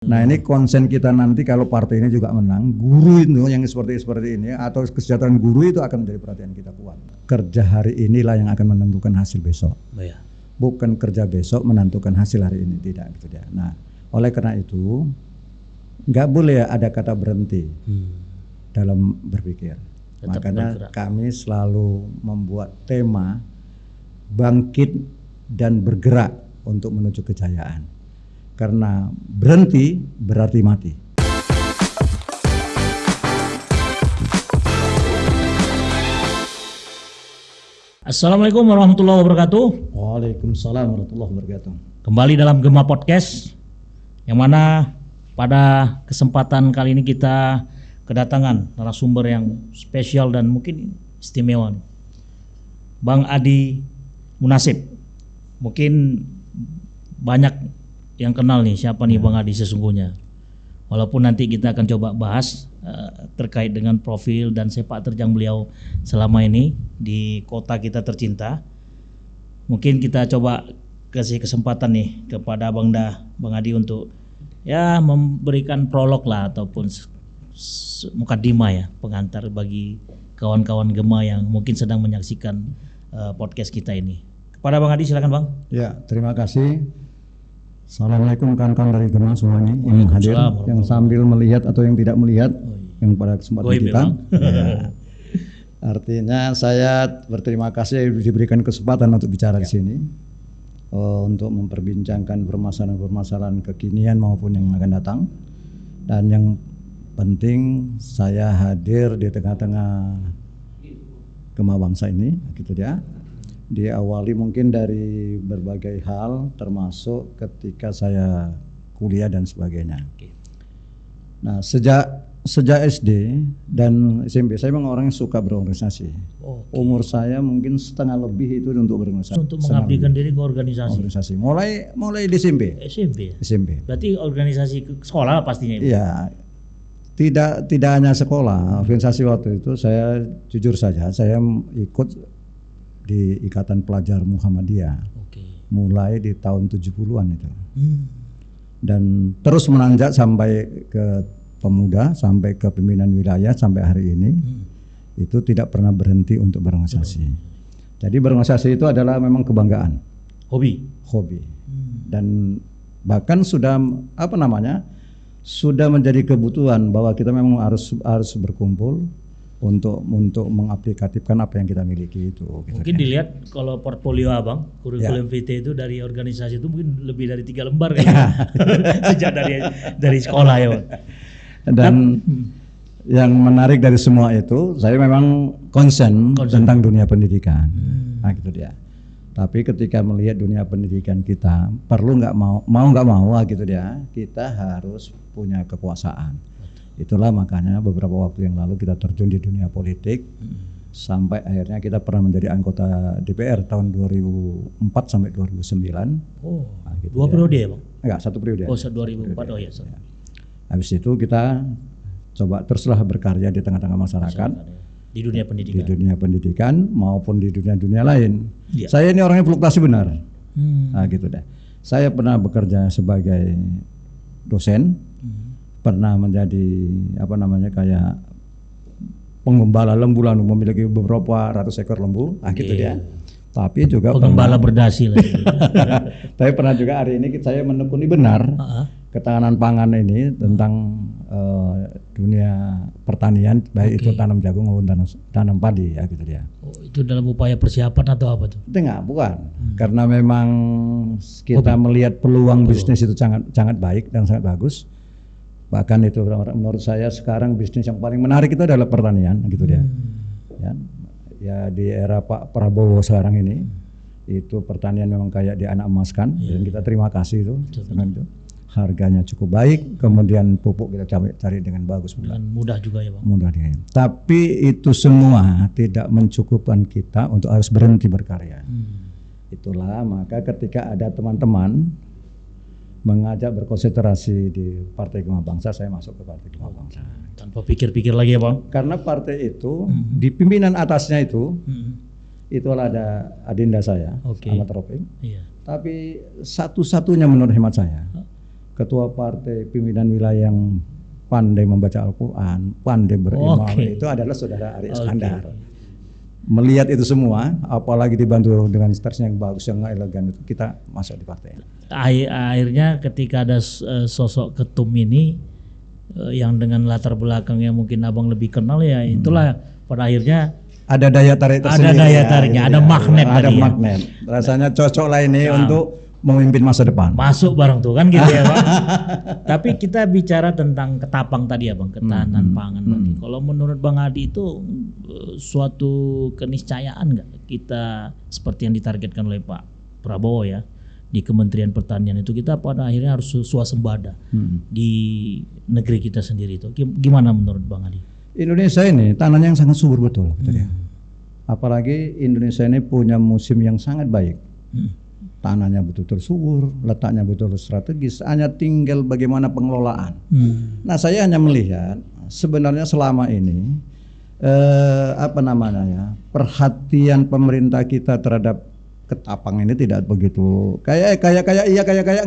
Nah ini konsen kita nanti kalau partai ini juga menang, guru itu yang seperti ini atau kesejahteraan guru itu akan menjadi perhatian kita kuat. Kerja hari inilah yang akan menentukan hasil besok. Bukan kerja besok menentukan hasil hari ini, tidak gitu dia. Nah oleh karena itu nggak boleh ada kata berhenti dalam berpikir. Tetap Makanya bergerak. kami selalu membuat tema bangkit dan bergerak untuk menuju kejayaan. Karena berhenti berarti mati. Assalamualaikum warahmatullahi wabarakatuh. Waalaikumsalam warahmatullahi wabarakatuh. Kembali dalam Gema Podcast, yang mana pada kesempatan kali ini kita kedatangan narasumber yang spesial dan mungkin istimewa, Bang Adi Munasib. Mungkin banyak yang kenal nih siapa nih Bang Adi sesungguhnya. Walaupun nanti kita akan coba bahas terkait dengan profil dan sepak terjang beliau selama ini di kota kita tercinta. Mungkin kita coba kasih kesempatan nih kepada Bang Adi untuk ya memberikan prolog lah ataupun mukadimah ya, pengantar bagi kawan-kawan Gema yang mungkin sedang menyaksikan podcast kita ini. Kepada Bang Adi silakan Bang. Ya, terima kasih. Assalamualaikum kawan-kawan dari Gema semuanya yang hadir, yang sambil melihat atau yang tidak melihat, yang pada kesempatan kita. Ya. Artinya saya berterima kasih diberikan kesempatan untuk bicara di sini, untuk memperbincangkan permasalahan-permasalahan kekinian maupun yang akan datang. Dan yang penting saya hadir di tengah-tengah Gema bangsa ini, gitu ya. Diawali mungkin dari berbagai hal, termasuk ketika saya kuliah dan sebagainya. Nah, sejak SD dan SMP saya memang orang yang suka berorganisasi. Umur saya mungkin setengah lebih itu untuk berorganisasi. Untuk mengabdikan diri ke organisasi. Mulai di SMP. SMP. Berarti organisasi sekolah pastinya Ibu. Iya. Tidak hanya sekolah, organisasi waktu itu saya jujur saja saya ikut di Ikatan Pelajar Muhammadiyah. Mulai di tahun 70-an itu. Dan terus menanjak sampai ke pemuda, sampai ke pimpinan wilayah, sampai hari ini. Itu tidak pernah berhenti untuk berorganisasi. Jadi berorganisasi itu adalah memang kebanggaan. Hobi. Dan bahkan sudah sudah menjadi kebutuhan bahwa kita memang harus berkumpul untuk mengaplikatifkan apa yang kita miliki itu. Mungkin dilihat kalau portfolio Abang, kurikulum VT itu dari organisasi itu mungkin lebih dari 3 lembar kayaknya. Sejak dari sekolah ya Bang. Dan yang menarik dari semua itu, saya memang concern tentang dunia pendidikan. Nah gitu dia. Tapi ketika melihat dunia pendidikan kita, perlu nggak mau nggak mau gitu dia, kita harus punya kekuasaan. Itulah makanya beberapa waktu yang lalu kita terjun di dunia politik, sampai akhirnya kita pernah menjadi anggota DPR tahun 2004 sampai 2009. Nah, gitu 2 periode ya Bang? Enggak, 1 periode. 2004, ya. Habis itu kita coba teruslah berkarya di tengah-tengah masyarakat. Di dunia pendidikan. Di dunia pendidikan maupun di dunia lain. Saya ini orangnya fluktuasi benar. Nah gitu deh. Saya pernah bekerja sebagai dosen. Pernah menjadi kayak penggembala lembu, lalu memiliki beberapa ratus ekor lembu, gitu ya. Tapi juga penggembala berdasi lah. Tapi pernah juga hari ini saya menekuni benar ketahanan pangan ini tentang dunia pertanian, baik itu tanam jagung maupun tanam padi, ya gitu ya. Itu dalam upaya persiapan atau apa tuh? Bukan. Karena memang kita melihat peluang bisnis itu sangat baik dan sangat bagus. Bahkan itu menurut saya sekarang bisnis yang paling menarik itu adalah pertanian, gitu dia. Ya di era Pak Prabowo sekarang ini, itu pertanian memang kayak dianak emaskan, dan kita terima kasih itu. Itu harganya cukup baik, kemudian pupuk kita cari dengan bagus. Dengan mudah juga ya Bang. Mudah dia. Tapi itu semua tidak mencukupkan kita untuk harus berhenti berkarya. Itulah maka ketika ada teman-teman mengajak berkonsentrasi di Partai Gema Bangsa, saya masuk ke Partai Gema Bangsa. Tanpa pikir-pikir lagi ya Bang? Karena partai itu, di pimpinan atasnya itulah ada adinda saya, Ahmad Rafiq. Tapi satu-satunya menurut hemat saya, ketua partai pimpinan wilayah yang pandai membaca Al-Quran, pandai berimam, itu adalah saudara Ari Iskandar. Melihat itu semua, apalagi dibantu dengan statusnya yang bagus, yang elegan, itu kita masuk di partai. Akhirnya ketika ada sosok ketum ini yang dengan latar belakang yang mungkin abang lebih kenal ya, itulah pada akhirnya ada daya tarik tersendiri. Ada daya tariknya, ada magnet. Ada magnet. Rasanya cocok lah ini untuk memimpin masa depan. Masuk bareng tuh kan gitu ya Bang. Tapi kita bicara tentang ketapang tadi ya Bang, ketahanan pangan tadi. Kalau menurut Bang Adi itu suatu keniscayaan nggak kita seperti yang ditargetkan oleh Pak Prabowo ya di Kementerian Pertanian itu, kita pada akhirnya harus swasembada di negeri kita sendiri itu. Gimana menurut Bang Adi? Indonesia ini tanahnya yang sangat subur betul, apalagi Indonesia ini punya musim yang sangat baik. Tanahnya betul-betul subur, letaknya betul strategis, hanya tinggal bagaimana pengelolaan. Nah, saya hanya melihat sebenarnya selama ini perhatian pemerintah kita terhadap ketapang ini tidak begitu kayak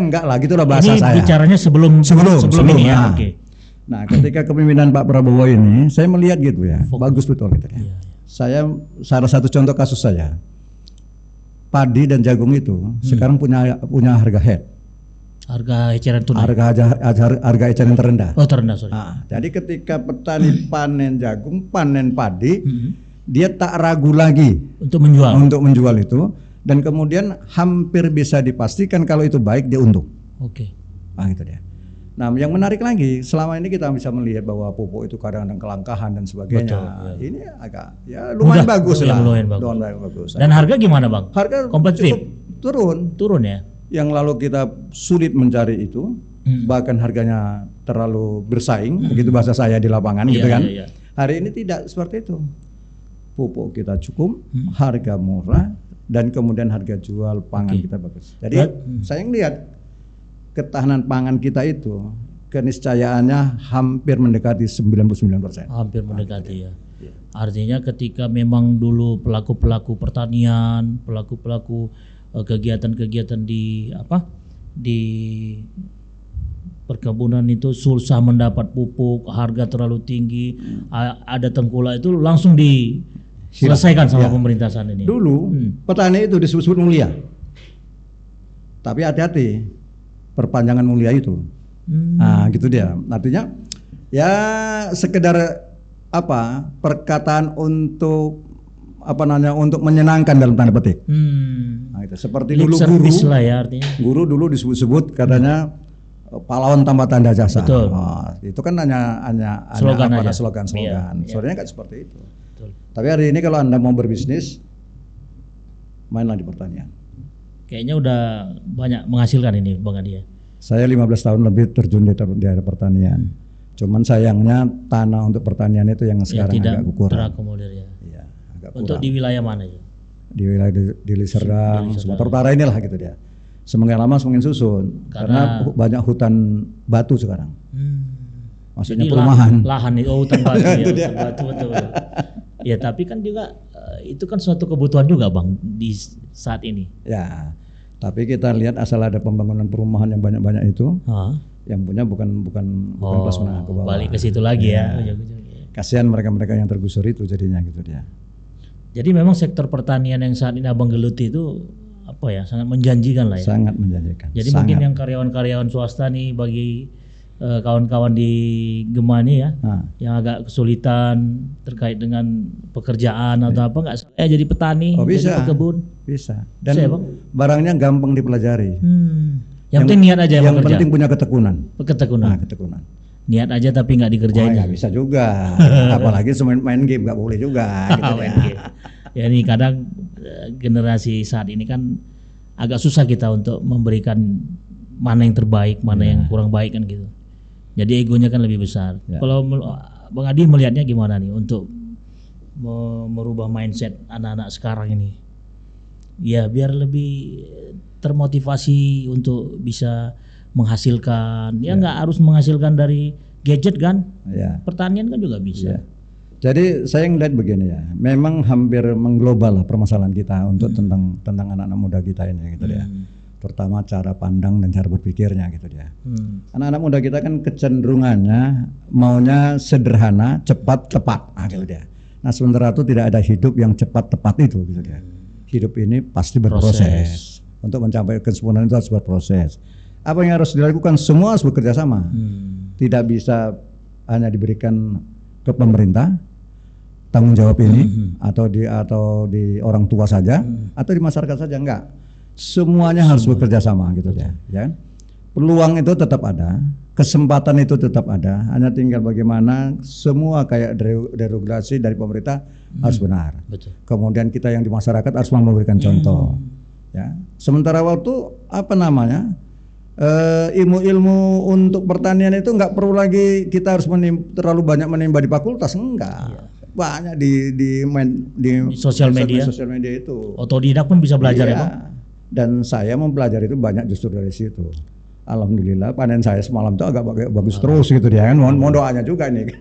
enggak lah, gitulah bahasa saya. Ini bicaranya sebelum ini ya. Nah, nah, ketika kepemimpinan Pak Prabowo ini, saya melihat gitu ya, bagus betul gitu ya. Saya salah satu contoh kasus saya. Padi dan jagung itu sekarang punya harga head. Harga eceran tunai. Harga eceran terendah. Oh, terendah, sorry. Nah, jadi ketika petani panen jagung, panen padi, dia tak ragu lagi untuk menjual itu, dan kemudian hampir bisa dipastikan kalau itu baik dia untung. Oke. Nah, itu dia. Nah, yang menarik lagi, selama ini kita bisa melihat bahwa pupuk itu kadang-kadang kelangkaan dan sebagainya. Betul, ya. Ini agak lumayan bagus lah. Lumayan bagus. Dan harga gimana Bang? Harga kompetitif? Turun ya. Yang lalu kita sulit mencari itu, bahkan harganya terlalu bersaing, begitu bahasa saya di lapangan gitu kan. Hari ini tidak seperti itu. Pupuk kita cukup, harga murah, dan kemudian harga jual pangan kita bagus. Jadi saya lihat ketahanan pangan kita itu keniscayaannya hampir mendekati 99%. Hampir mendekati ya. Artinya ketika memang dulu pelaku-pelaku pertanian, pelaku-pelaku kegiatan-kegiatan di perkebunan itu susah mendapat pupuk, harga terlalu tinggi, ada tengkulak, itu langsung diselesaikan sama pemerintah saat ini. Dulu petani itu disebut mulia. Tapi hati-hati, perpanjangan mulia itu. Nah, gitu dia. Artinya ya sekedar perkataan untuk untuk menyenangkan dalam tanda petik. Nah, itu seperti dulu guru lah ya, artinya. Guru dulu disebut-sebut katanya pahlawan tanpa tanda jasa. Betul. Itu kan hanya slogan aja. Slogan. Iya. Sebenarnya kan seperti itu. Betul. Tapi hari ini kalau Anda mau berbisnis, mainlah di pertanian. Kayaknya udah banyak menghasilkan ini Bang Adi ya. Saya 15 tahun lebih terjun di area pertanian. Cuman sayangnya tanah untuk pertanian itu yang sekarang agak kurang. Terakomodir ya. Iya, agak kurang. Untuk di wilayah mana ya? Di wilayah Deli Serdang, Sumatera Utara inilah gitu dia. Semakin lama semakin susun karena banyak hutan batu sekarang. Maksudnya jadi perumahan. Lahan hutan batu ya. Hutan batu betul. Ya, tapi kan juga itu kan suatu kebutuhan juga Bang di saat ini. Ya. Tapi kita lihat asal ada pembangunan perumahan yang banyak-banyak itu, yang punya bukan kelas menengah ke bawah. Balik ke situ lagi ya. Kasihan mereka-mereka yang tergusur itu jadinya gitu dia. Jadi memang sektor pertanian yang saat ini Abang geluti itu sangat menjanjikan lah ya. Sangat menjanjikan. Jadi mungkin yang karyawan-karyawan swasta nih bagi kawan-kawan di Gema nih ya, yang agak kesulitan terkait dengan pekerjaan atau jadi petani, jadi pekebun. Bisa. Dan barangnya gampang dipelajari. Yang penting niat aja yang penting punya ketekunan. Ketekunan. Niat aja tapi nggak dikerjain. Nggak bisa juga. Apalagi main game nggak boleh juga. Gitu main game. Ya ini kadang generasi saat ini kan agak susah kita untuk memberikan mana yang terbaik, mana yang kurang baik kan gitu. Jadi egonya kan lebih besar. Kalau Bang Adi melihatnya gimana nih untuk merubah mindset anak-anak sekarang ini? Ya biar lebih termotivasi untuk bisa menghasilkan. Ya nggak harus menghasilkan dari gadget kan? Pertanian kan juga bisa. Jadi saya ngeliat begini ya, memang hampir mengglobal lah permasalahan kita untuk tentang anak-anak muda kita ini gitu ya. Pertama cara pandang dan cara berpikirnya gitu dia. Anak-anak muda kita kan kecenderungannya maunya sederhana, cepat, tepat, gitu dia. Nah sementara itu tidak ada hidup yang cepat tepat itu gitu dia. Hidup ini pasti berproses. Untuk mencapai kesempurnaan itu harus berproses. Apa yang harus dilakukan semua harus bekerja sama. Tidak bisa hanya diberikan ke pemerintah tanggung jawab ini atau di orang tua saja atau di masyarakat saja, enggak. Semuanya harus bekerja sama gitu ya. Peluang itu tetap ada, kesempatan itu tetap ada, hanya tinggal bagaimana semua kayak deregulasi dari pemerintah harus benar. Betul. Kemudian kita yang di masyarakat harus memberikan contoh. Ya. Sementara waktu ilmu-ilmu untuk pertanian itu nggak perlu lagi kita harus terlalu banyak menimba di fakultas, enggak. Banyak di sosial media itu. Otodidak pun bisa belajar ya, Bang. Dan saya mempelajari itu banyak justru dari situ. Alhamdulillah panen saya semalam itu agak bagus terus gitu dia kan. Mohon doanya juga nih.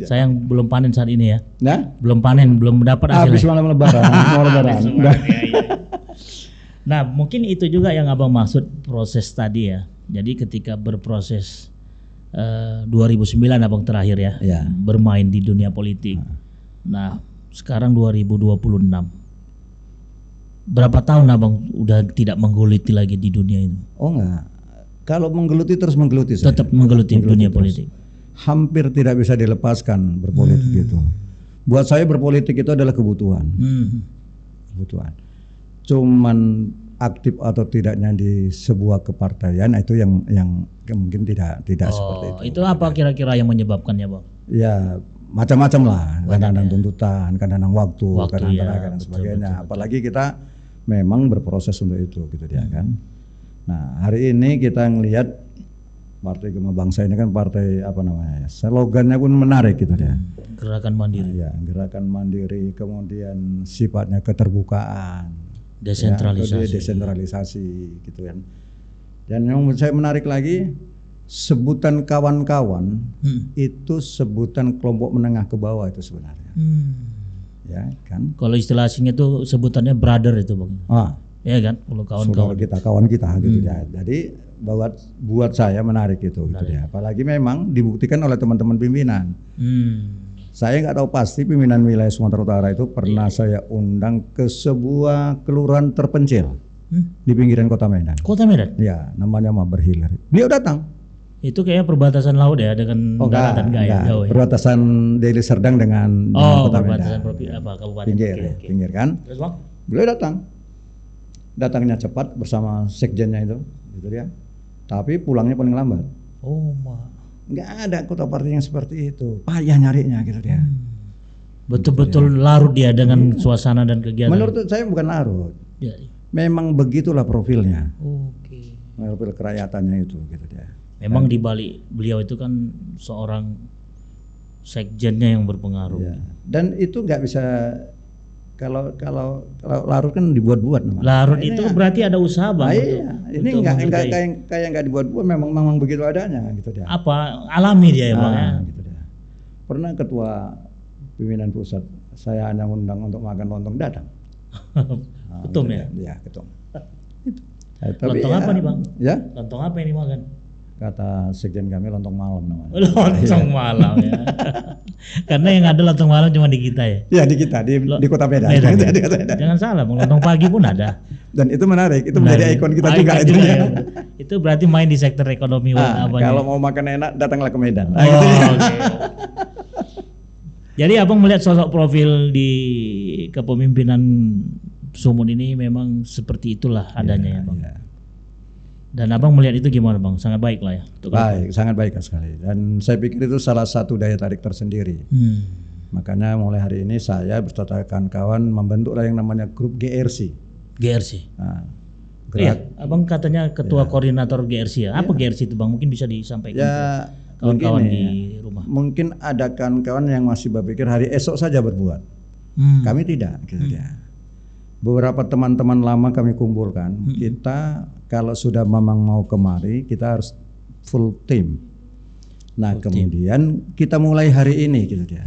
Saya yang belum panen saat ini ya. Nah? Belum panen, belum dapat hasilnya. Habis malam lebaran, mau lebaran. Nah, mungkin itu juga yang Abang maksud proses tadi ya. Jadi ketika berproses 2009 Abang terakhir ya, bermain di dunia politik. Nah, sekarang 2026. Berapa tahun Abang udah tidak menggeluti lagi di dunia ini? Oh enggak. Kalau menggeluti terus menggeluti saya. Tetap menggeluti dunia politik. Hampir tidak bisa dilepaskan berpolitik itu. Buat saya berpolitik itu adalah kebutuhan. Kebutuhan. Cuman aktif atau tidaknya di sebuah kepartaian itu yang mungkin tidak seperti itu. Itu apa kira-kira yang menyebabkannya, Bang? Ya macam-macam lah. Kadang-kadang tuntutan, kadang-kadang waktu kadang-kadang sebagainya. Betul. Apalagi kita memang berproses untuk itu gitu dia kan. Nah hari ini kita ngelihat Partai Gema Bangsa ini kan partai slogannya pun menarik gitu dia. Gerakan mandiri. Ya, gerakan mandiri, kemudian sifatnya keterbukaan, desentralisasi gitu kan. Dan yang menurut saya menarik lagi, sebutan kawan-kawan itu sebutan kelompok menengah ke bawah itu sebenarnya. Ya kan. Kalau istilah asingnya itu sebutannya brother itu, Bang. Ya kan, kalau kawan-kawan kita gitu ya. Jadi buat saya menarik itu gitu ya. Apalagi memang dibuktikan oleh teman-teman pimpinan. Saya nggak tahu pasti pimpinan wilayah Sumatera Utara itu pernah saya undang ke sebuah kelurahan terpencil di pinggiran Kota Medan. Kota Medan? Ya, namanya Berhilir. Beliau datang. Itu kayaknya perbatasan laut ya dengan daratan jauh ya. Perbatasan Deli Serdang dengan Kota Medan. Kabupaten pinggir kan. Terus, Bang? Beliau datangnya cepat bersama sekjennya itu gitu ya. Tapi pulangnya paling lambat. Nggak ada kota partai yang seperti itu. Payah nyarinya gitu dia. Betul-betul larut dia dengan suasana dan kegiatan. Menurut saya bukan larut. Memang begitulah profilnya. Profil kerajaatannya itu gitu dia. Memang di balik beliau itu kan seorang sekjennya yang berpengaruh. Ya. Dan itu nggak bisa kalau larut kan dibuat-buat namanya. Larut itu berarti ada usaha, Bang. Ini nggak dibuat-buat, memang begitu adanya gitu dia. Apa alami dia ya, Bang ya? Gitu dia. Pernah ketua pimpinan pusat saya hanya undang untuk makan lontong datang. Ketum gitu ya? Iya, ketum. Lontong apa nih, Bang? Ya? Lontong apa yang dimakan? Kata sekjen kami lontong malam namanya. Lontong malam ya. Karena yang ada lontong malam cuma di kita ya. Ya di kita di Kota Medan. Jangan salah, lontong pagi pun ada. Dan itu menarik, itu menjadi ikon kita juga itu. Ya. Itu berarti main di sektor ekonomi. Kalau mau makan enak datanglah ke Medan. Okay. Jadi Abang melihat sosok profil di kepemimpinan Sumut ini memang seperti itulah adanya ya, Bang. Ya. Dan Abang melihat itu gimana, Bang? Sangat baik lah ya. Baik, sangat baik sekali. Dan saya pikir itu salah satu daya tarik tersendiri. Makanya mulai hari ini saya beserta kawan-kawan membentuklah yang namanya grup GRC. Nah, Abang katanya ketua koordinator GRC ya. Apa GRC itu, Bang? Mungkin bisa disampaikan ke kawan-kawan di rumah. Mungkin ada kawan-kawan yang masih berpikir hari esok saja berbuat. Kami tidak, gitu ya. Beberapa teman-teman lama kami kumpulkan. Kita kalau sudah memang mau kemari, kita harus full team. Nah, kemudian kita mulai hari ini gitu dia.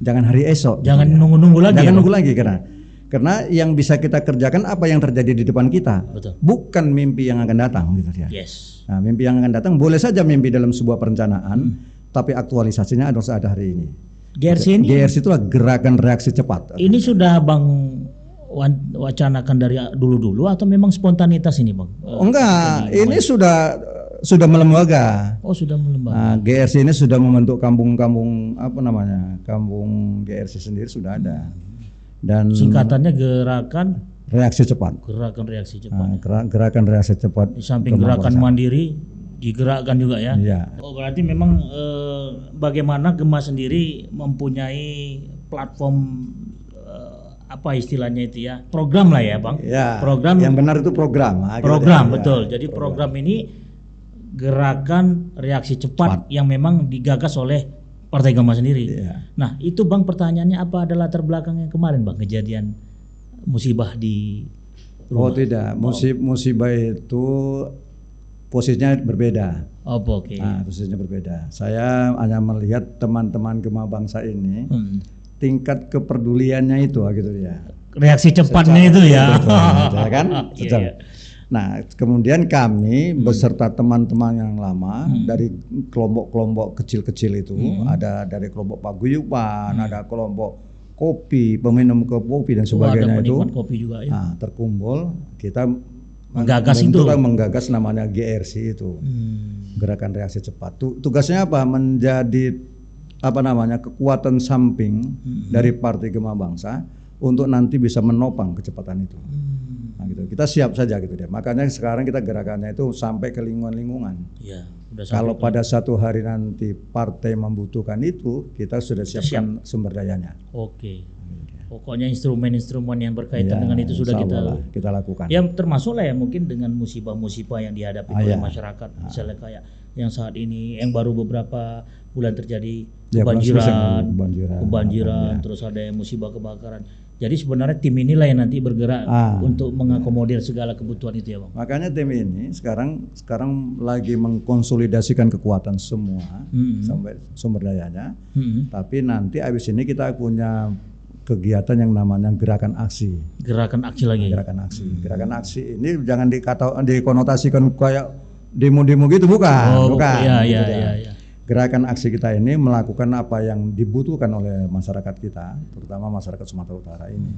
Jangan hari esok. Jangan nunggu-nunggu lagi. Jangan nunggu lagi karena Karena yang bisa kita kerjakan apa yang terjadi di depan kita, Betul. bukan mimpi yang akan datang gitu ya. Yes. Nah, mimpi yang akan datang boleh saja mimpi dalam sebuah perencanaan, tapi aktualisasinya ada hari ini. GRC ini GRC itulah gerakan reaksi cepat. ini sudah Bang wacanakan dari dulu-dulu atau memang spontanitas ini Bang? Enggak, ini sudah melembaga. Oh, sudah melembaga. Nah, GRC ini sudah membentuk kampung-kampung kampung GRC sendiri sudah ada. Dan Singkatannya gerakan reaksi cepat. reaksi cepat. Gerakan reaksi cepat. Di samping gerakan mandiri digerakkan juga ya. Iya. Oh, berarti memang bagaimana Gema sendiri mempunyai platform apa istilahnya itu ya? Program lah ya, Bang. Ya, Program yang benar itu program. program betul. Jadi program ini gerakan reaksi cepat yang memang digagas oleh Partai Gema sendiri. Iya. Nah, itu Bang pertanyaannya apa adalah latar belakang yang kemarin Bang kejadian musibah di rumah? Oh tidak, musibah itu posisinya berbeda. Oh, oke. Nah, posisinya berbeda. Saya hanya melihat teman-teman Gema Bangsa ini tingkat kepeduliannya itu gitu ya. Reaksi cepatnya itu ya. Betul, ya kan? Iya, iya. Nah, kemudian kami beserta teman-teman yang lama dari kelompok-kelompok kecil-kecil itu, ada dari kelompok paguyuban, ada kelompok kopi, peminum kopi dan sebagainya itu. Ada kopi juga ya. Nah, terkumpul kita menggagas namanya GRC itu. Gerakan reaksi cepat. Tugasnya apa? Menjadi kekuatan samping dari Partai Gema Bangsa untuk nanti bisa menopang kecepatan itu. Nah, gitu. Kita siap saja gitu dia. Makanya sekarang kita gerakannya itu sampai ke lingkungan-lingkungan. Ya, kalau pada satu hari nanti partai membutuhkan itu, kita sudah siapkan sumber dayanya. Oke. Pokoknya instrumen-instrumen yang berkaitan dengan itu sudah kita lakukan. Ya termasuk lah ya mungkin dengan musibah-musibah yang dihadapi oleh masyarakat, misalnya kayak yang saat ini yang baru beberapa bulan terjadi kebanjiran, terus ada yang musibah kebakaran. Jadi sebenarnya tim inilah yang nanti bergerak untuk mengakomodir segala kebutuhan itu ya Bang. Makanya tim ini sekarang lagi mengkonsolidasikan kekuatan semua sampai sumber dayanya. Tapi nanti abis ini kita punya kegiatan yang namanya gerakan aksi. Gerakan aksi lagi. Gerakan aksi ini jangan dikonotasikan kayak demo-demo gitu, bukan. Iya. Gerakan aksi kita ini melakukan apa yang dibutuhkan oleh masyarakat kita, terutama masyarakat Sumatera Utara ini.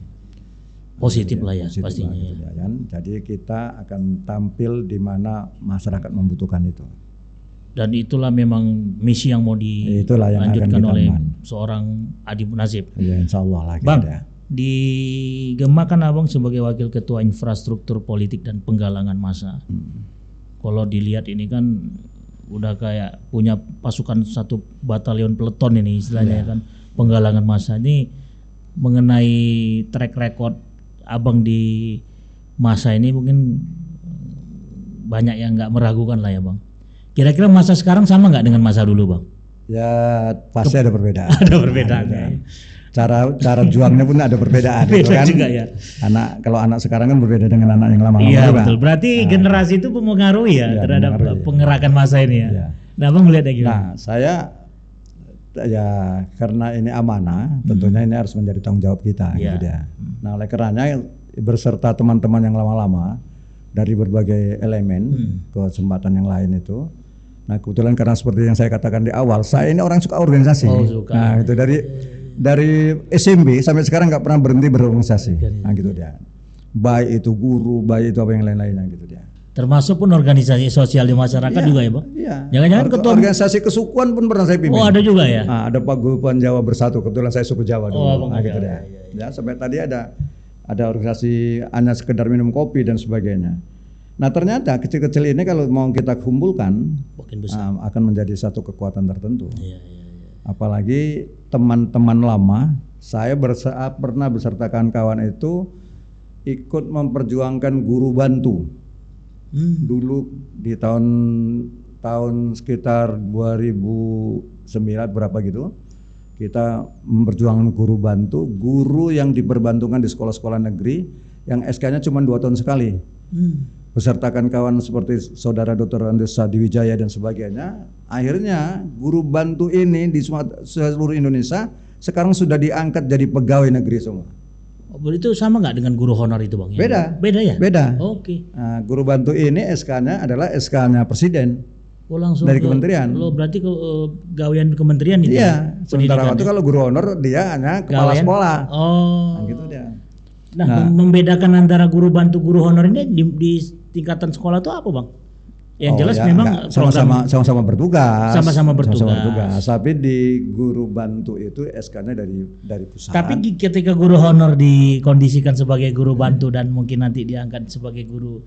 Positif lah ya pastinya. Gitu ya kan? Jadi kita akan tampil di mana masyarakat membutuhkan itu. Dan itulah memang misi yang mau dilanjutkan oleh seorang Adi Munasib. Ya, insya Allah lah. Bang, di Gema kan Abang sebagai Wakil Ketua Infrastruktur Politik dan Penggalangan Massa. Kalau dilihat ini kan udah kayak punya pasukan satu batalion peleton ini istilahnya kan, penggalangan massa. Ini mengenai track record Abang di massa ini mungkin banyak yang nggak meragukan lah ya Bang. Kira-kira masa sekarang sama nggak dengan masa dulu Bang? Ya pasti ada perbedaan. Ada perbedaannya. Cara juangnya pun ada perbedaan. Beda kan? Juga ya. Kalau anak sekarang kan berbeda dengan anak yang lama. Iya betul. Berarti generasi itu mempengaruhi terhadap penggerakan masa ini ya. Nah Bang melihatnya gimana? Nah saya ya karena ini amanah, tentunya ini harus menjadi tanggung jawab kita. Gitu dia. Nah oleh karenanya berserta teman-teman yang lama-lama dari berbagai elemen kesempatan yang lain itu. Nah kebetulan karena seperti yang saya katakan di awal, saya ini orang suka organisasi. Nah itu dari SMP sampai sekarang nggak pernah berhenti berorganisasi. Nah gitu dia. Baik itu guru, baik itu apa yang lain-lainnya gitu dia. Termasuk pun organisasi sosial di masyarakat juga ya Bang? Iya. Jangan-jangan ketua organisasi kesukuan pun pernah saya pimpin. Oh ada juga ya? Nah, ada Paguyuban Jawa Bersatu, kebetulan saya suku Jawa dulu. Nah gitu dia. Ya sampai tadi ada organisasi hanya sekedar minum kopi dan sebagainya. Nah ternyata kecil-kecil ini kalau mau kita kumpulkan akan menjadi satu kekuatan tertentu. Apalagi teman-teman lama, saya pernah beserta kawan itu ikut memperjuangkan guru bantu. Dulu di tahun sekitar 2009 berapa gitu, kita memperjuangkan guru bantu, guru yang diperbantukan di sekolah-sekolah negeri yang SK-nya cuma 2 tahun sekali. Besertakan kawan seperti saudara Dr. Andes Sadiwijaya dan sebagainya. Akhirnya guru bantu ini di seluruh Indonesia sekarang sudah diangkat jadi pegawai negeri semua. Itu sama nggak dengan guru honor itu Bang? Beda. Beda ya? Beda. Oke. Nah, guru bantu ini SK-nya adalah SK-nya presiden. Oh langsung dari kementerian. Lo berarti ke gawean kementerian itu? Iya. Sementara waktu kalau guru honor dia hanya kepala gawean? sekolah. Oh. Nah, gitu dia. Nah, membedakan antara guru bantu guru honor ini di tingkatan sekolah itu apa Bang? Yang jelas ya, memang sama-sama bertugas. Sama-sama bertugas. Tapi di guru bantu itu SK-nya dari pusat. Tapi ketika guru honor dikondisikan sebagai guru bantu dan mungkin nanti diangkat sebagai guru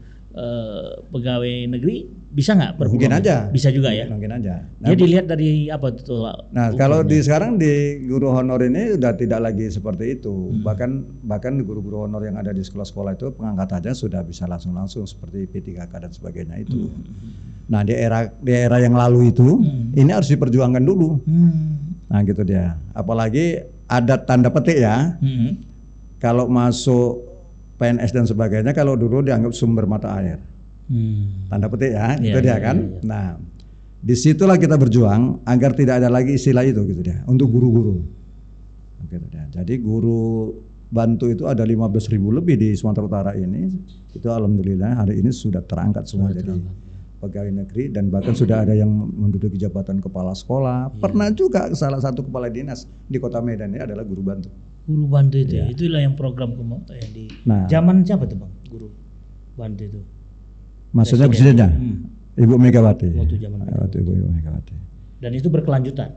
pegawai negeri, bisa nggak? Mungkin aja. Bisa juga ya. Mungkin aja. Dia dilihat dari apa tuh? Nah, kalau sekarang di guru honor ini udah tidak lagi seperti itu. Bahkan guru-guru honor yang ada di sekolah-sekolah itu pengangkatannya sudah bisa langsung seperti P3K dan sebagainya itu. Nah, di era yang lalu itu ini harus diperjuangkan dulu. Nah, gitu dia. Apalagi ada tanda petik ya. Kalau masuk PNS dan sebagainya, kalau dulu dianggap sumber mata air. Tanda petik ya, itu dia kan. Nah, disitulah kita berjuang agar tidak ada lagi istilah itu gitu dia untuk guru-guru. Gitu dia. Jadi guru bantu itu ada 15.000 lebih di Sumatera Utara ini. Itu alhamdulillah hari ini sudah terangkat semua jadi pegawai negeri dan bahkan sudah ada yang menduduki jabatan kepala sekolah. Pernah juga salah satu kepala dinas di Kota Medan ini adalah guru bantu. Guru bantu itu ya. Itulah yang program yang di zaman siapa tuh Bang? Guru bantu itu. Maksudnya presidennya? Ibu Megawati. Waktu Ibu Megawati. Dan itu berkelanjutan.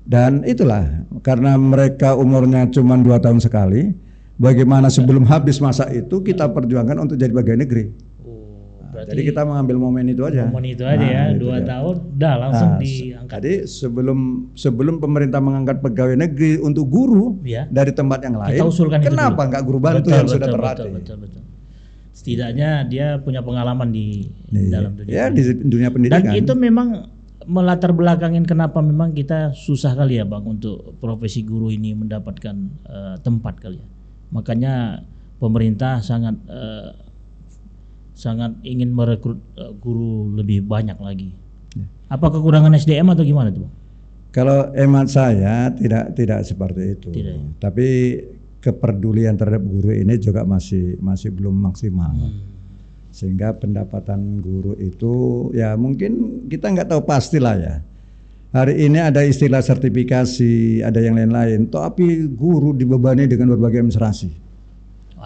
Dan itulah karena mereka umurnya cuma 2 tahun sekali, bagaimana sebelum habis masa itu kita perjuangkan untuk jadi pegawai negeri. Jadi kita mengambil momen itu aja. Momen itu aja ya, 2 tahun udah langsung diangkat. Jadi sebelum pemerintah mengangkat pegawai negeri untuk guru dari tempat yang lain, kita usulkan kenapa nggak guru bantu yang sudah terlatih? Betul. Setidaknya dia punya pengalaman di dalam dunia. Ya, di dunia pendidikan. Dan itu memang melatar belakangin kenapa memang kita susah kali ya Bang untuk profesi guru ini mendapatkan tempat kali ya. Makanya pemerintah sangat ingin merekrut guru lebih banyak lagi. Apa kekurangan SDM atau gimana tuh? Kalau hemat saya tidak seperti itu. Tidak, ya? Tapi kepedulian terhadap guru ini juga masih belum maksimal. Sehingga pendapatan guru itu ya mungkin kita nggak tahu pastilah ya. Hari ini ada istilah sertifikasi, ada yang lain-lain. Tapi guru dibebani dengan berbagai administrasi.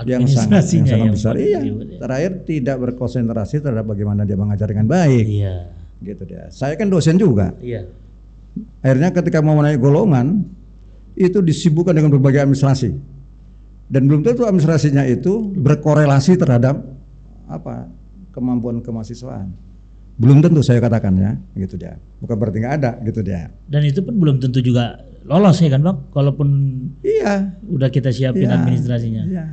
Yang sangat besar. Iya. Terakhir tidak berkonsentrasi terhadap bagaimana dia mengajar dengan baik. Iya. Gitu dia. Saya kan dosen juga. Iya. Akhirnya ketika mau naik golongan itu disibukkan dengan berbagai administrasi. Dan belum tentu administrasinya itu berkorelasi terhadap kemampuan kemahasiswaan. Belum tentu saya katakan ya, gitu dia. Bukan berarti nggak ada, gitu dia. Dan itu pun belum tentu juga lolos ya kan Bang? Kalaupun udah kita siapin administrasinya. Iya.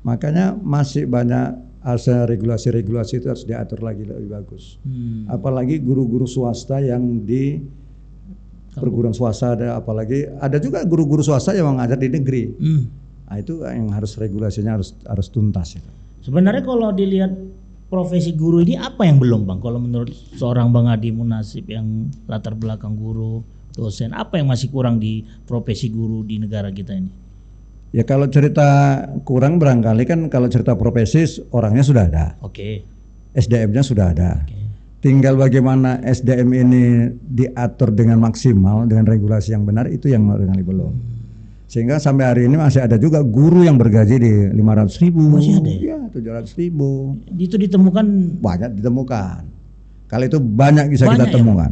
Makanya masih banyak asal regulasi-regulasi itu harus diatur lagi lebih bagus. Apalagi guru-guru swasta yang di perguruan swasta apalagi ada juga guru-guru swasta yang mengajar di negeri. Nah, itu yang harus regulasinya harus tuntas itu. Sebenarnya kalau dilihat profesi guru ini apa yang belum Bang? Kalau menurut seorang Bang Adi Munasib yang latar belakang guru, dosen, apa yang masih kurang di profesi guru di negara kita ini? Ya kalau cerita kurang barangkali kan kalau cerita profesi orangnya sudah ada. Oke. SDM-nya sudah ada. Oke. Tinggal bagaimana SDM ini diatur dengan maksimal dengan regulasi yang benar itu yang barangkali belum. Sehingga sampai hari ini masih ada juga guru yang bergaji di 500.000. Masih ada ya? 700.000. Itu ditemukan? Banyak ditemukan. Kali itu banyak bisa kita temukan.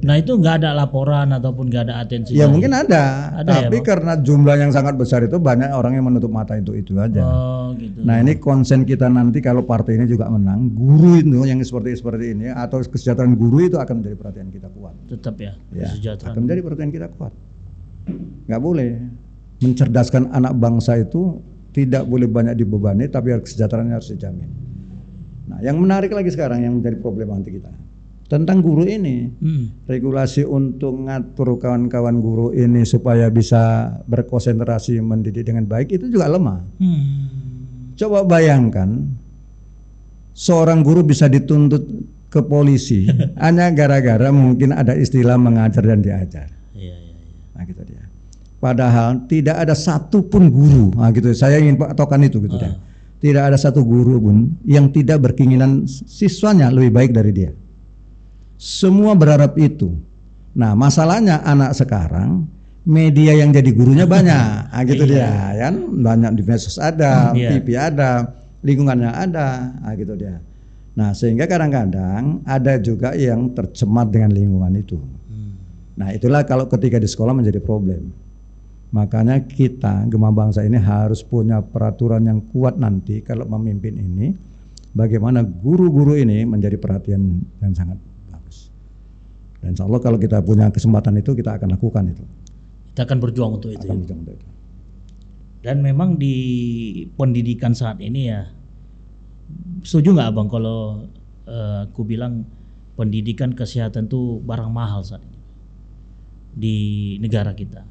Nah itu nggak ada laporan ataupun nggak ada atensi? Ya mungkin ada tapi ya, karena jumlah yang sangat besar itu banyak orang yang menutup mata itu aja. Oh, gitu. Nah ini konsen kita nanti kalau partai ini juga menang, guru itu yang seperti ini atau kesejahteraan guru itu akan menjadi perhatian kita kuat. Tetap ya, kesejahteraan. Akan menjadi perhatian kita kuat. Nggak boleh mencerdaskan anak bangsa itu tidak boleh banyak dibebani, tapi kesejahteraannya harus dijamin. Nah, yang menarik lagi sekarang yang menjadi problematik kita tentang guru ini, regulasi untuk ngatur kawan-kawan guru ini supaya bisa berkonsentrasi mendidik dengan baik itu juga lemah. Coba bayangkan seorang guru bisa dituntut ke polisi hanya gara-gara mungkin ada istilah mengajar dan diajar. Nah gitu dia. Padahal tidak ada satupun guru, nah gitu. Saya ingin patokan itu gitu deh. Tidak ada satu guru pun yang tidak berkeinginan siswanya lebih baik dari dia. Semua berharap itu. Nah, masalahnya anak sekarang media yang jadi gurunya banyak, nah, gitu dia, kan? Banyak di medsos ada, TV ada, lingkungannya ada, nah, gitu dia. Nah, sehingga kadang-kadang ada juga yang tercemar dengan lingkungan itu. Nah, itulah kalau ketika di sekolah menjadi problem. Makanya kita Gema Bangsa ini harus punya peraturan yang kuat nanti kalau memimpin ini, bagaimana guru-guru ini menjadi perhatian yang sangat bagus. Dan insya Allah kalau kita punya kesempatan itu kita akan lakukan itu. Kita akan berjuang untuk itu. Dan memang di pendidikan saat ini ya, setuju nggak Abang kalau aku bilang pendidikan kesehatan itu barang mahal saat ini di negara kita.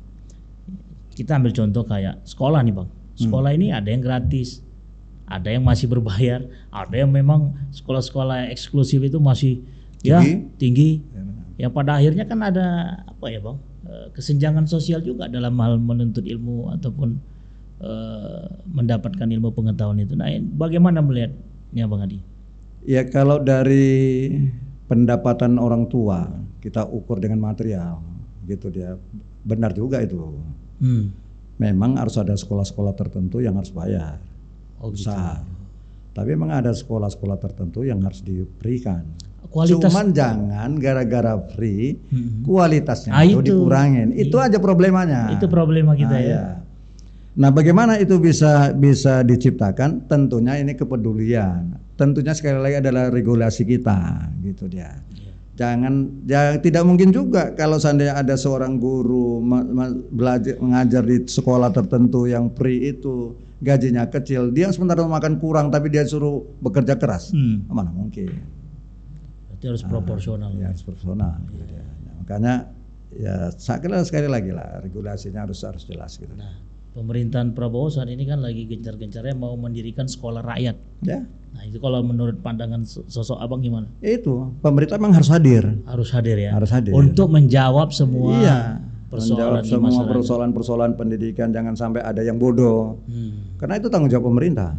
Kita ambil contoh kayak sekolah nih Bang. Sekolah ini ada yang gratis, ada yang masih berbayar, ada yang memang sekolah-sekolah eksklusif itu masih tinggi. Ya pada akhirnya kan ada apa ya Bang, kesenjangan sosial juga dalam hal menuntut ilmu ataupun mendapatkan ilmu pengetahuan itu. Nah, bagaimana melihatnya Bang Adi? Ya kalau dari pendapatan orang tua kita ukur dengan material, gitu dia, benar juga itu. Memang harus ada sekolah-sekolah tertentu yang harus bayar besar. Gitu. Tapi memang ada sekolah-sekolah tertentu yang harus diberikan. Cuman jangan gara-gara free kualitasnya itu dikurangin. Itu aja problemanya. Itu problema kita ya. Nah, bagaimana itu bisa diciptakan? Tentunya ini kepedulian. Tentunya sekali lagi adalah regulasi kita, gitu dia. Tidak mungkin juga kalau seandainya ada seorang guru belajar mengajar di sekolah tertentu yang free itu gajinya kecil, dia sementara makan kurang tapi dia suruh bekerja keras, mana mungkin? Berarti harus proporsional. Ya, harus proporsional. Gitu dia. Makanya ya sekali lagi lah regulasinya harus jelas gitu. Nah, pemerintahan Prabowo saat ini kan lagi gencar-gencarnya mau mendirikan sekolah rakyat. Ya. Nah, itu kalau menurut pandangan sosok Abang gimana? Itu pemerintah memang harus hadir. Harus hadir ya. Harus hadir. Untuk menjawab semua persoalan pendidikan, jangan sampai ada yang bodoh. Karena itu tanggung jawab pemerintah.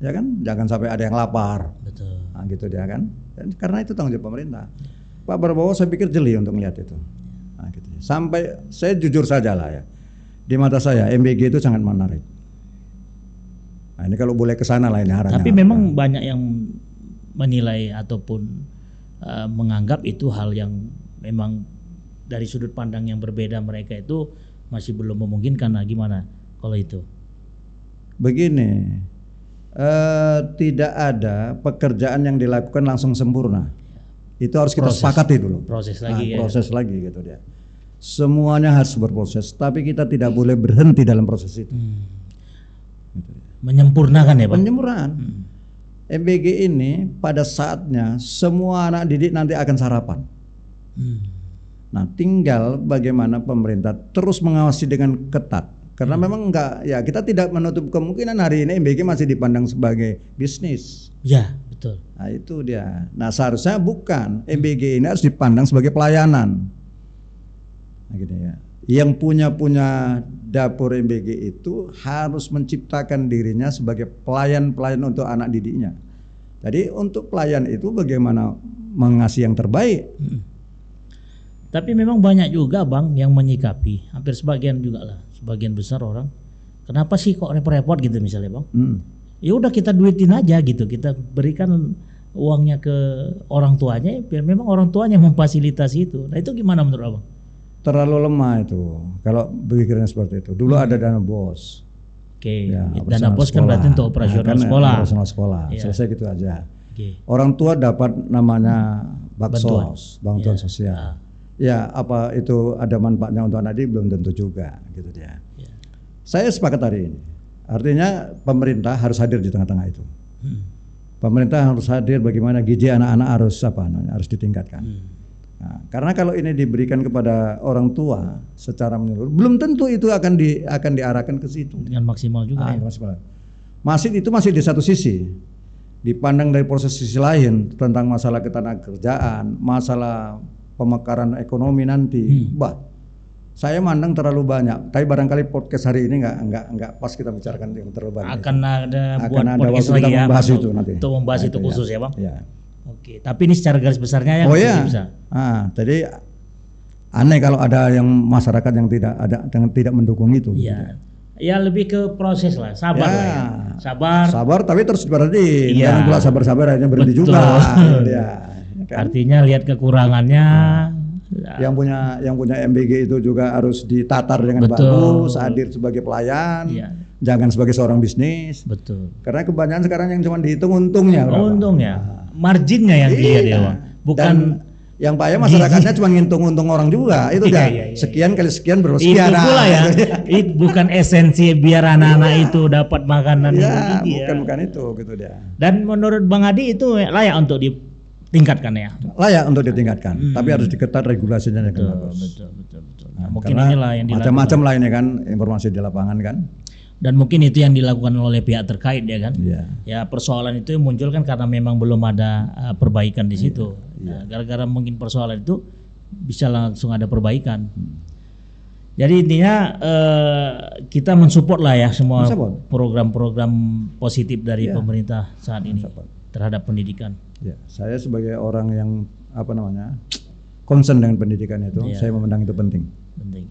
Ya kan? Jangan sampai ada yang lapar. Betul. Nah, gitu dia kan. Dan karena itu tanggung jawab pemerintah. Pak Prabowo saya pikir jeli untuk melihat itu. Nah, gitu. Sampai saya jujur saja lah ya. Di mata saya MBG itu sangat menarik. Nah, ini kalau boleh ke sana lah ini arahnya. Tapi memang banyak yang menilai ataupun menganggap itu hal yang memang dari sudut pandang yang berbeda mereka itu masih belum memungkinkan. Nah, gimana kalau itu? Begini, tidak ada pekerjaan yang dilakukan langsung sempurna. Itu harus kita sepakati dulu. Proses lagi. Proses lagi gitu dia. Semuanya harus berproses, tapi kita tidak boleh berhenti dalam proses itu. Menyempurnakan ya Pak? Penyempurnaan. MBG ini pada saatnya semua anak didik nanti akan sarapan. Nah, tinggal bagaimana pemerintah terus mengawasi dengan ketat. Karena memang kita tidak menutup kemungkinan hari ini MBG masih dipandang sebagai bisnis. Ya, betul. Nah, itu dia. Nah, seharusnya bukan. MBG ini harus dipandang sebagai pelayanan. Nah, gitu ya. Yang punya dapur MBG itu harus menciptakan dirinya sebagai pelayan-pelayan untuk anak didiknya. Jadi untuk pelayan itu bagaimana mengasih yang terbaik. Tapi memang banyak juga Bang yang menyikapi, hampir sebagian juga lah, sebagian besar orang. Kenapa sih kok repot-repot gitu misalnya Bang? Ya udah kita duitin aja gitu, kita berikan uangnya ke orang tuanya, biar memang orang tuanya memfasilitasi itu. Nah itu gimana menurut Abang? Terlalu lemah itu kalau pikirannya seperti itu. Dulu ada dana bos. Oke, dana bos kan berarti untuk operasional sekolah. Operasional sekolah. Ya. Selesai gitu aja. Orang tua dapat namanya baksos, bantuan sosial. Ya, apa itu ada manfaatnya untuk anak didik belum tentu juga gitu dia. Saya sepakat hari ini. Artinya pemerintah harus hadir di tengah-tengah itu. Pemerintah harus hadir bagaimana gizi anak-anak harus ditingkatkan. Nah, karena kalau ini diberikan kepada orang tua secara menyeluruh, belum tentu itu akan diarahkan ke situ dengan maksimal juga. Masih di satu sisi dipandang dari proses sisi lain tentang masalah ketenagakerjaan, masalah pemekaran ekonomi nanti, Saya mandang terlalu banyak, tapi barangkali podcast hari ini nggak pas kita bicarakan yang terlalu banyak. Akan ada buat ada podcast waktu lagi kita ya membahas itu nanti. Untuk membahas Nah, itu khusus ya Bang. Ya. Oke, tapi ini secara garis besarnya ya Oh iya. bisa. Jadi aneh kalau ada yang masyarakat yang tidak mendukung itu. Iya. Ya lebih ke proses lah, sabar Ya. lah ya. Sabar. Tapi terus berarti Iya. jangan pula sabar-sabar akhirnya berhenti Betul. juga. Ya. Kan? Artinya lihat kekurangannya. Yang punya MBG itu juga harus ditatar dengan Betul. bagus, hadir sebagai pelayan, Iya. jangan sebagai seorang bisnis. Betul. Karena kebanyakan sekarang yang cuma dihitung untungnya. berapa. Untungnya, marginnya yang dilihat ya Bang. Bukan Dan yang payah masyarakatnya cuma ngitung untung orang juga. Itu dah. Iya. Sekian kali sekian berapa itu sekian. pula ya. Itu bukan esensi biar anak-anak itu dapat makanan Ya, yang tinggi ya. bukan itu gitu dia. Dan menurut Bang Adi itu layak untuk ditingkatkan ya. Layak untuk ditingkatkan, tapi harus diketat regulasinya dengan bagus. Betul. Nah, Mungkin karena inilah yang dilakukan. macam-macam lah ini kan informasi di lapangan kan. Dan mungkin itu yang dilakukan oleh pihak terkait ya kan. Iya. Ya persoalan itu muncul kan karena memang belum ada perbaikan di situ. Nah, gara-gara mungkin persoalan itu bisa langsung ada perbaikan. Jadi intinya kita mensupport lah ya semua Mensupport. program-program positif dari Iya. pemerintah saat ini Mensupport. terhadap pendidikan. Ya, saya sebagai orang yang concern dengan pendidikan itu, Iya. saya memandang itu penting. Penting.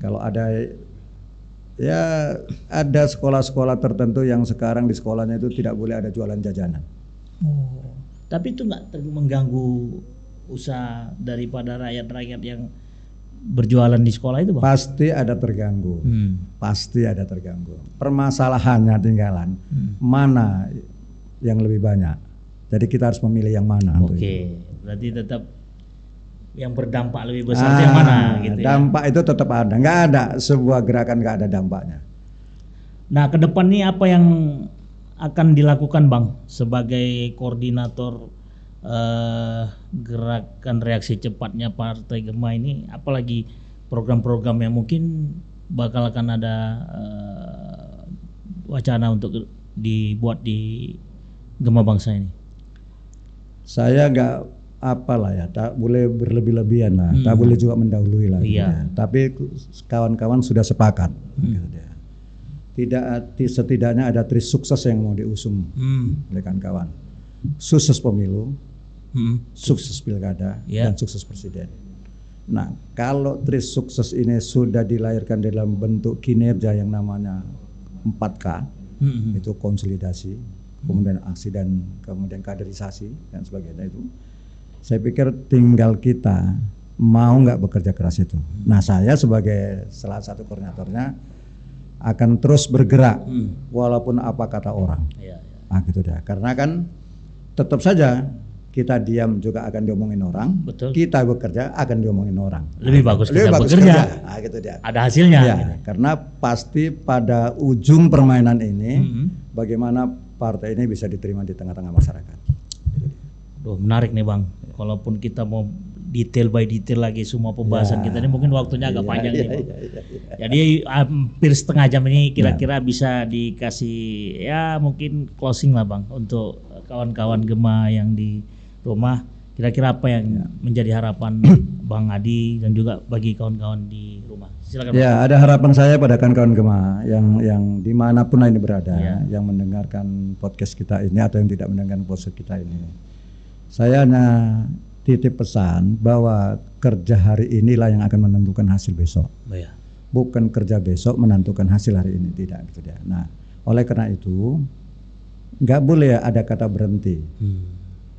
Kalau ada sekolah-sekolah tertentu yang sekarang di sekolahnya itu tidak boleh ada jualan jajanan. Oh. Tapi itu nggak mengganggu usaha daripada rakyat-rakyat yang berjualan di sekolah itu Bang? Pasti ada terganggu. Pasti ada terganggu. Permasalahannya tinggalan mana yang lebih banyak. Jadi kita harus memilih yang mana. untuk itu. Oke, berarti tetap yang berdampak lebih besar itu yang mana gitu ya. Dampak itu tetap ada. Nggak ada sebuah gerakan nggak ada dampaknya. Nah, ke depan nih apa yang akan dilakukan Bang sebagai koordinator gerakan reaksi cepatnya Partai Gema ini, apalagi program-program yang mungkin bakal akan ada wacana untuk dibuat di Gema Bangsa ini? Saya nggak apalah ya, tak boleh berlebih-lebihan lah, tak boleh juga mendahului lah. Iya. Gitu ya. Tapi kawan-kawan sudah sepakat. Gitu ya. Setidaknya ada 3 sukses yang mau diusung oleh kawan-kawan. Sukses pemilu, sukses pilkada, Iya. dan sukses presiden. Nah, kalau 3 sukses ini sudah dilahirkan dalam bentuk kinerja yang namanya 4K, itu konsolidasi, kemudian aksi dan kemudian kaderisasi dan sebagainya itu. Saya pikir tinggal kita mau nggak bekerja keras itu. Nah, saya sebagai salah satu koordinatornya akan terus bergerak walaupun apa kata orang. Iya. Nah, gitu dah. Karena kan tetap saja kita diam juga akan diomongin orang. Betul. Kita bekerja akan diomongin orang. Lebih bagus Lebih kita bagus bekerja. kerja. Nah, gitu dia. Ada hasilnya. Ya, gitu. karena pasti pada ujung permainan ini bagaimana partai ini bisa diterima di tengah-tengah masyarakat. Duh, menarik nih Bang. Walaupun kita mau detail by detail lagi semua pembahasan kita ini mungkin waktunya agak panjang nih Bang. Jadi hampir setengah jam ini kira-kira bisa dikasih ya mungkin closing lah Bang untuk kawan-kawan Gema yang di rumah. Kira-kira apa yang menjadi harapan Bang Adi dan juga bagi kawan-kawan di rumah? Silakan Bang. Ya, ada harapan saya pada kawan-kawan Gema yang dimanapun ini berada, Ya. yang mendengarkan podcast kita ini atau yang tidak mendengarkan podcast kita ini. Saya hanya titip pesan bahwa kerja hari inilah yang akan menentukan hasil besok. Oh, ya. Bukan kerja besok menentukan hasil hari ini, tidak gitu ya. Nah, oleh karena itu nggak boleh ada kata berhenti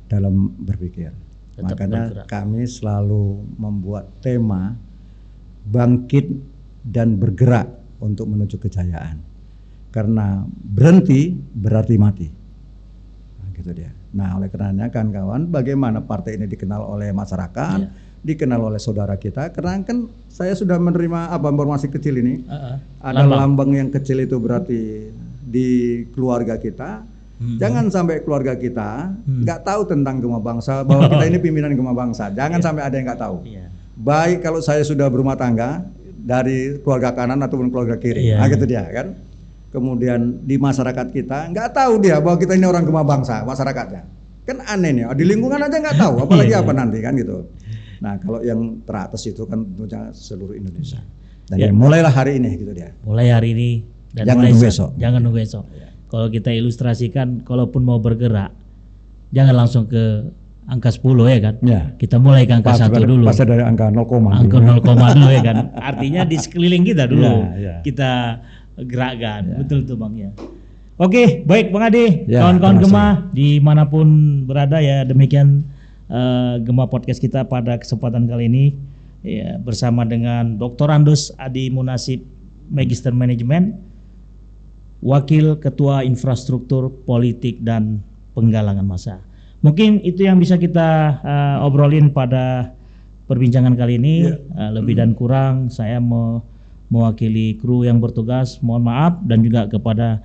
dalam berpikir. Tetap Makanya bergerak. kami selalu membuat tema bangkit dan bergerak untuk menuju kejayaan. Karena berhenti berarti mati. Nah, gitu dia. Nah, oleh karenanya kawan-kawan, bagaimana partai ini dikenal oleh masyarakat, dikenal oleh saudara kita. Karena kan saya sudah menerima informasi kecil ini. Ada lambang yang kecil itu berarti di keluarga kita. Jangan sampai keluarga kita nggak tahu tentang Gema Bangsa, bahwa kita ini pimpinan Gema Bangsa. Jangan sampai ada yang nggak tahu. Baik kalau saya sudah berumah tangga dari keluarga kanan ataupun keluarga kiri. Nah, gitu dia kan. Kemudian di masyarakat kita nggak tahu dia bahwa kita ini orang Gema Bangsa, masyarakatnya. Kan aneh nih, di lingkungan aja nggak tahu, apalagi apa nanti kan gitu. Nah, kalau yang teratas itu kan tentunya seluruh Indonesia. Dan ya, mulailah hari ini gitu dia. Mulai hari ini dan jangan nunggu besok. Jangan nunggu besok. Ya. Kalau kita ilustrasikan, kalaupun mau bergerak, jangan langsung ke angka 10 ya kan. Ya. Kita mulai ke angka 1 dulu. Pasti dari angka 0, angka 0, dulu ya kan. Artinya di sekeliling kita dulu kita gerakkan. Ya. Betul tuh Bang ya. Oke, baik Bang Ade, kawan-kawan Gema dimanapun berada ya, demikian Gema Podcast kita pada kesempatan kali ini ya, bersama dengan Dr. Andus Adi Munasib, Magister Manajemen, Wakil Ketua Infrastruktur Politik dan Penggalangan Massa. Mungkin itu yang bisa kita obrolin pada perbincangan kali ini. Lebih dan kurang saya mewakili kru yang bertugas, mohon maaf, dan juga kepada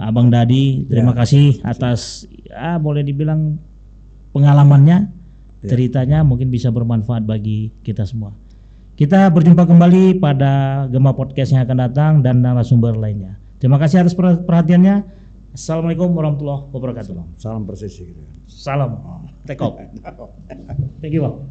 Abang Dadi, terima kasih atas boleh dibilang pengalamannya, ceritanya mungkin bisa bermanfaat bagi kita semua. Kita berjumpa kembali pada Gema Podcast yang akan datang dan narasumber lainnya. Terima kasih atas perhatiannya. Assalamualaikum warahmatullahi wabarakatuh. Salam persisi. Salam. Take off. Thank you, Bang.